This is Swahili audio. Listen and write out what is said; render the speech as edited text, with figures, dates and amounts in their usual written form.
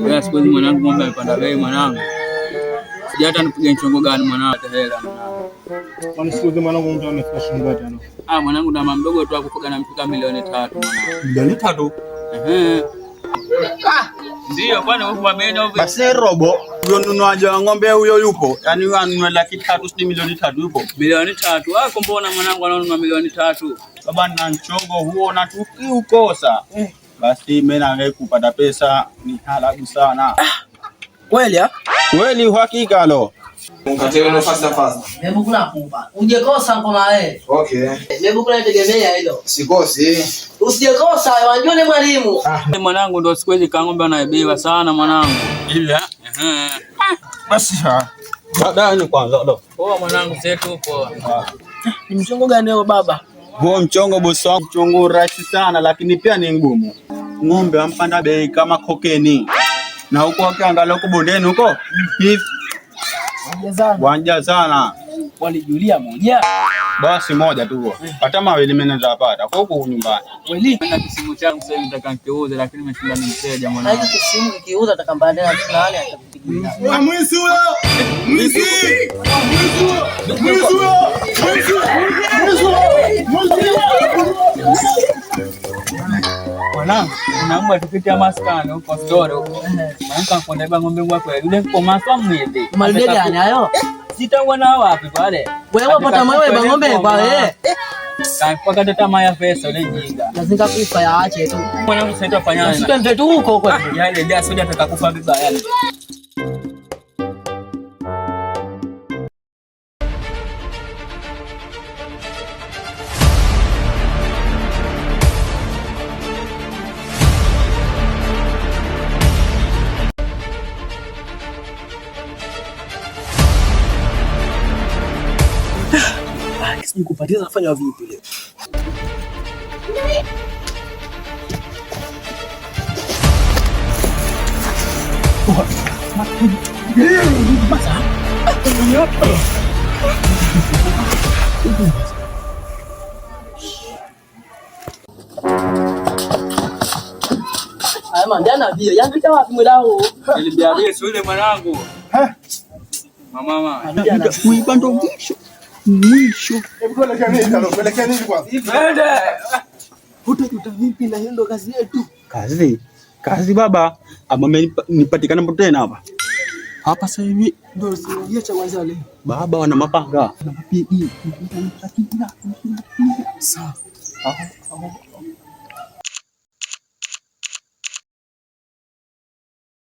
Wewe siku hizi mwanangu ng'ombe amepanda bei mwanangu. Sija hata nipige mchongo gani mwanangu hata hela mwanangu. Kwani siku hizi mwanangu mtu amefika shilingi ngapi ano? Mwanangu na mama mdogo tu akufuga na mpika milioni 3 mwanangu. Milioni 3? Ndio kwani huko wameenda huko. Basi robo, huyo mnunuaji wa ng'ombe huyo yupo. Yaani wewe anunua 300,000 si milioni 3 yupo. Milioni 3. Wako mbona mwanangu anaonunua milioni 3? Baba na mchongo huo na tukiukosa. Basi mimi na wewe kupata pesa ni halabu sana. Kweli Kweli uhakika lo. Mkatelo no fast. Hebu kuna kupa. Ujekosa ngoma wewe. Okay. Hebu kuna tegemea hilo. Sikosi. Usijekosa wanjua ni mwalimu. Mwanangu ndio siku hizi kang'ombe anaibiwa sana mwanangu. Ila. Basi baada ni kwanza ndo. Poa mwanangu setu poa. Ni mchongo gani huo baba? Huo mchongo bosi wangu mchongo rahisi sana lakini pia ni ngumu. Ng'ombe ampanda bei kama kokeni. Na huko akiangalia huko bondeni huko hivi wanja sana. Walijulia moja. Basi moja tu. Hata mawili mimi nitapata kwa huko nyumbani. Kweli? Na kisimu changu sasa nataka nikiuze lakini nimeshinda ni mteja mwanangu. Haiko kisimu kikiuza atakambana na nani atakupigia. Mwisi huyo. Mwisi. Mwanangu, unaomba tiketi ya maskani huko store huko. Mwanangu kwenda ng'ombe wako yule kwa maswa mwende. Malide gani hayo? Sitaona wapi pale. Wewe unapata mwewe ba ng'ombe pale. Kwa kata tamaa ya pesa ile jinga. Lazima kufa yaache tu. Mwanangu sasa tutafanya nini? Twende tu huko huko. Yale ndio asije atakakufa vibaya. Sijui kupatiza nafanya vipi leo. Ama ndana bia yangu cha wapi mdao? Niliambia wewe yule mwanangu. Mama. Kuipanda mwisho. Hebu kuelekea nini kwanza? Twende. Utakuta vipi na hiyo ndo kazi yetu? Kazi baba. Ama nipatikana mpo tena hapa. Hapa sasa hivi ndo sio cha kwanza leo. Baba wana mapanga. Na mapigi. Sawa.